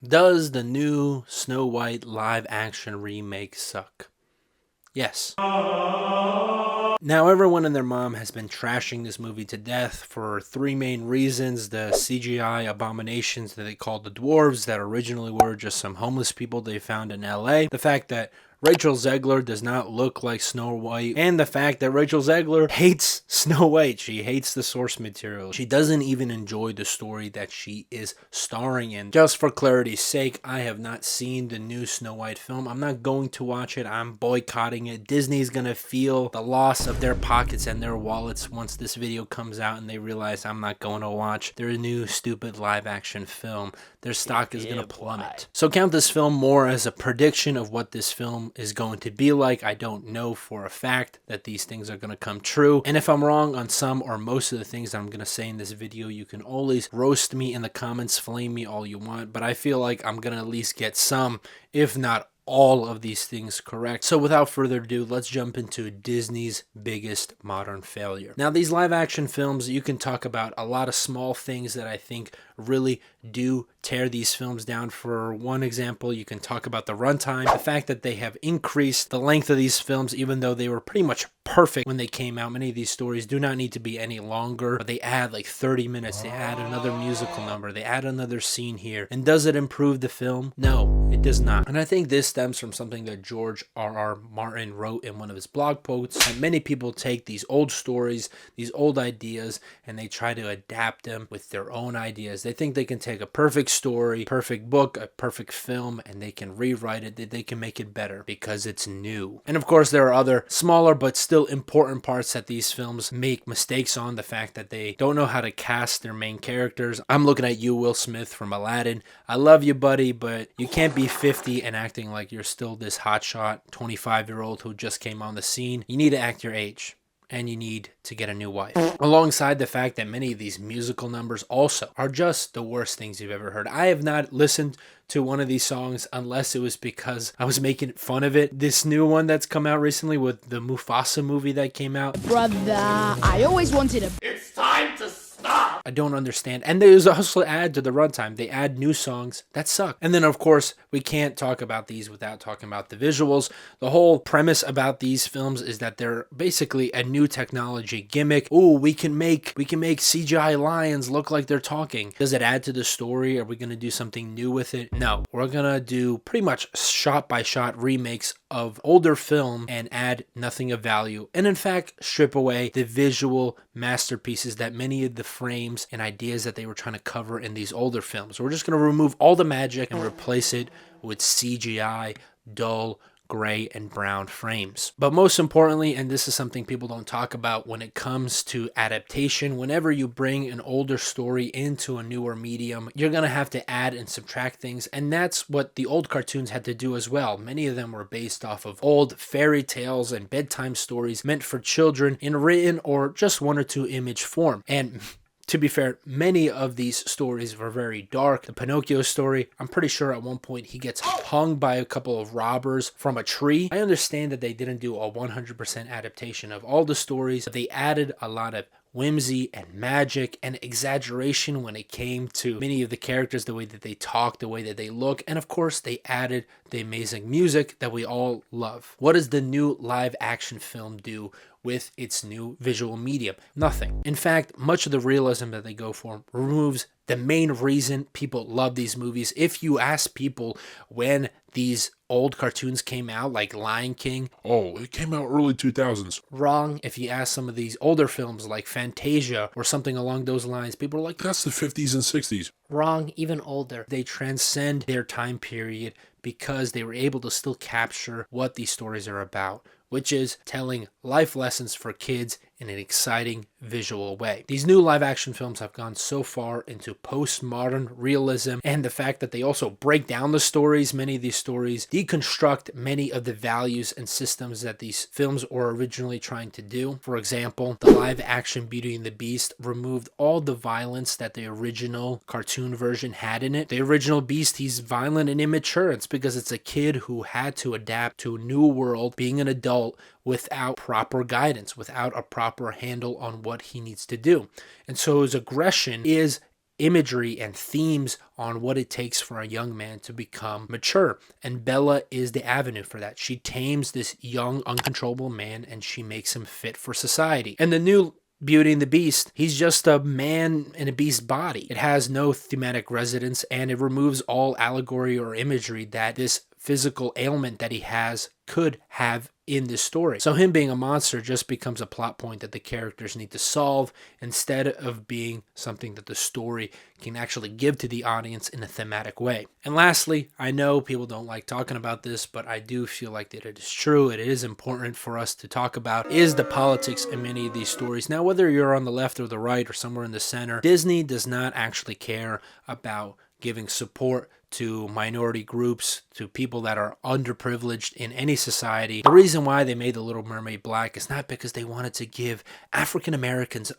Does the new Snow White live action remake suck? Yes. Now, everyone and their mom has been trashing this movie to death for three main reasons. The CGI abominations that they called the dwarves that originally were just some homeless people they found in LA. The fact that Rachel Zegler does not look like Snow White, and the fact that Rachel Zegler hates Snow White. She hates the source material. She doesn't even enjoy the story that she is starring in. Just for clarity's sake, I have not seen the new Snow White film. I'm not going to watch it. I'm boycotting it. Disney's gonna feel the loss of their pockets and their wallets once this video comes out and they realize I'm not going to watch their new stupid live action film. Their stock is gonna plummet. So count this film more as a prediction of what this film is going to be like. I don't know for a fact that these things are going to come true. And if I'm wrong on some or most of the things that I'm going to say in this video, you can always roast me in the comments, flame me all you want. But I feel like I'm going to at least get some, if not all of these things correct. So without further ado, let's jump into Disney's biggest modern failure. Now, these live action films, you can talk about a lot of small things that I think really do tear these films down. For one example, you can talk about the runtime, the fact that they have increased the length of these films, even though they were pretty much perfect when they came out. Many of these stories do not need to be any longer, but they add like 30 minutes, they add another musical number, they add another scene here. And does it improve the film? No, it does not. And I think this stems from something that George R.R. Martin wrote in one of his blog posts. And many people take these old stories, these old ideas, and they try to adapt them with their own ideas. They think they can take a perfect story, perfect book, a perfect film, and they can rewrite it, that they can make it better because it's new. And of course, there are other smaller but still important parts that these films make mistakes on. The fact that they don't know how to cast their main characters. I'm looking at you, Will Smith from Aladdin. I love you, buddy, but you can't be 50 and acting like you're still this hotshot 25-year-old who just came on the scene. You need to act your age. And you need to get a new wife. Alongside the fact that many of these musical numbers also are just the worst things you've ever heard. I have not listened to one of these songs unless it was because I was making fun of it. This new one that's come out recently with the Mufasa movie that came out. Brother, I always wanted a... It's time to stop! I don't understand. And there's also add to the runtime. They add new songs that suck. And then, of course, we can't talk about these without talking about the visuals. The whole premise about these films is that they're basically a new technology gimmick. Ooh, we can make CGI lions look like they're talking. Does it add to the story? Are we going to do something new with it? No. We're going to do pretty much shot-by-shot remakes of older film and add nothing of value. And in fact, strip away the visual masterpieces that many of the frames and ideas that they were trying to cover in these older films. We're just going to remove all the magic and replace it with CGI, dull, gray and brown frames. But most importantly, and this is something people don't talk about when it comes to adaptation, whenever you bring an older story into a newer medium, you're going to have to add and subtract things. And that's what the old cartoons had to do as well. Many of them were based off of old fairy tales and bedtime stories meant for children in written or just one or two image form. And to be fair, many of these stories were very dark. The Pinocchio story, I'm pretty sure at one point he gets hung by a couple of robbers from a tree. I understand that they didn't do a 100% adaptation of all the stories, but they added a lot of whimsy and magic and exaggeration when it came to many of the characters, the way that they talk, the way that they look, and of course they added the amazing music that we all love. What does the new live action film do with its new visual medium? Nothing. In fact, much of the realism that they go for removes the main reason people love these movies. If you ask people when these old cartoons came out, like Lion King, oh, it came out early 2000s. Wrong. If you ask some of these older films like Fantasia or something along those lines, people are like, that's the 50s and 60s. Wrong. Even older. They transcend their time period because they were able to still capture what these stories are about, which is telling life lessons for kids in an exciting visual way. These new live action films have gone so far into postmodern realism, and the fact that they also break down the stories, many of these stories deconstruct many of the values and systems that these films were originally trying to do. For example, the live action Beauty and the Beast removed all the violence that the original cartoon version had in it. The original Beast, he's violent and immature. It's because it's a kid who had to adapt to a new world, being an adult, without proper guidance, without a proper handle on what he needs to do. And so his aggression is imagery and themes on what it takes for a young man to become mature. And Bella is the avenue for that. She tames this young, uncontrollable man and she makes him fit for society. And the new Beauty and the Beast, he's just a man in a beast body. It has no thematic resonance and it removes all allegory or imagery that this physical ailment that he has could have in this story. So him being a monster just becomes a plot point that the characters need to solve instead of being something that the story can actually give to the audience in a thematic way. And lastly, I know people don't like talking about this, but I do feel like that it is true. It is important for us to talk about is the politics in many of these stories. Now, whether you're on the left or the right or somewhere in the center, Disney does not actually care about giving support to minority groups, to people that are underprivileged in any society. The reason why they made The Little Mermaid black is not because they wanted to give African Americans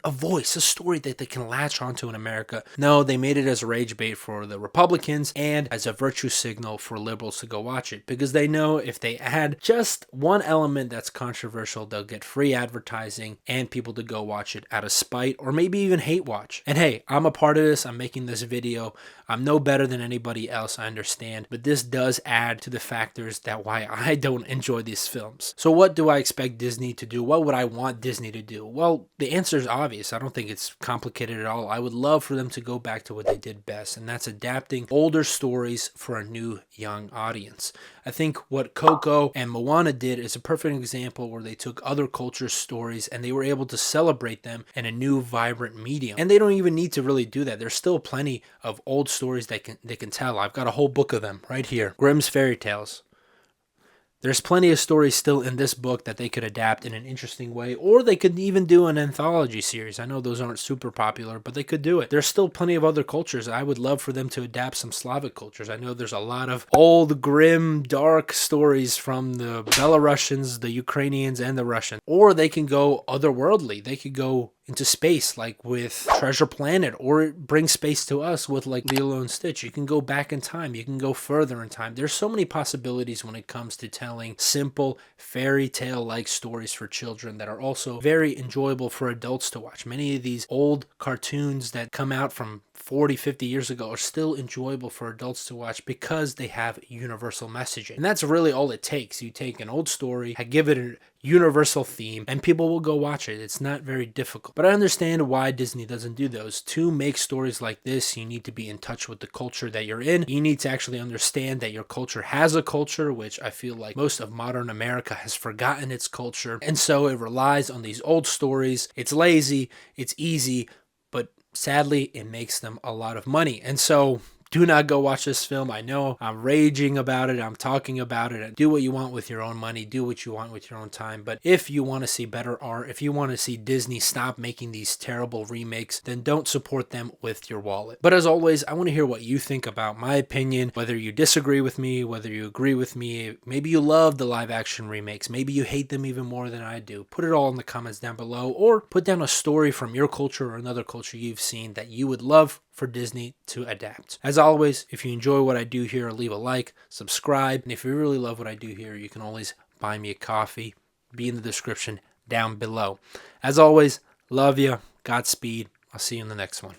a voice, a story that they can latch onto in America. No, they made it as a rage bait for the Republicans and as a virtue signal for liberals to go watch it, because they know if they add just one element that's controversial, they'll get free advertising and people to go watch it out of spite or maybe even hate watch. And hey, I'm a part of this. I'm making this video. I'm no better than anybody else, I understand, but this does add to the factors that why I don't enjoy these films. So what do I expect Disney to do? What would I want Disney to do? Well, the answer is obvious. I don't think it's complicated at all. I would love for them to go back to what they did best, and that's adapting older stories for a new young audience. I think what Coco and Moana did is a perfect example where they took other cultures' stories and they were able to celebrate them in a new, vibrant medium. And they don't even need to really do that. There's still plenty of old stories that they can tell. I've got a whole book of them right here. Grimm's Fairy Tales. There's plenty of stories still in this book that they could adapt in an interesting way, or they could even do an anthology series. I know those aren't super popular, but they could do it. There's still plenty of other cultures. I would love for them to adapt some Slavic cultures. I know there's a lot of old, grim, dark stories from the Belarusians, the Ukrainians, and the Russians. Or they can go otherworldly. They could go into space, like with Treasure Planet, or bring space to us with like Lilo and Stitch. You can go back in time. You can go further in time. There's so many possibilities when it comes to telling simple fairy tale-like stories for children that are also very enjoyable for adults to watch. Many of these old cartoons that come out from 40, 50 years ago are still enjoyable for adults to watch because they have universal messaging. And that's really all it takes. You take an old story, give it a universal theme, and people will go watch it. It's not very difficult. But I understand why Disney doesn't do those. To make stories like this, you need to be in touch with the culture that you're in. You need to actually understand that your culture has a culture, which I feel like most of modern America has forgotten its culture. And so it relies on these old stories. It's lazy, it's easy, but sadly, it makes them a lot of money. And so do not go watch this film. I know I'm raging about it. I'm talking about it. Do what you want with your own money. Do what you want with your own time. But if you want to see better art, if you want to see Disney stop making these terrible remakes, then don't support them with your wallet. But as always, I want to hear what you think about my opinion, whether you disagree with me, whether you agree with me. Maybe you love the live action remakes. Maybe you hate them even more than I do. Put it all in the comments down below, or put down a story from your culture or another culture you've seen that you would love for Disney to adapt. As always, if you enjoy what I do here, leave a like, subscribe, and if you really love what I do here, you can always buy me a coffee. Be in the description down below. As always, love you, Godspeed. I'll see you in the next one.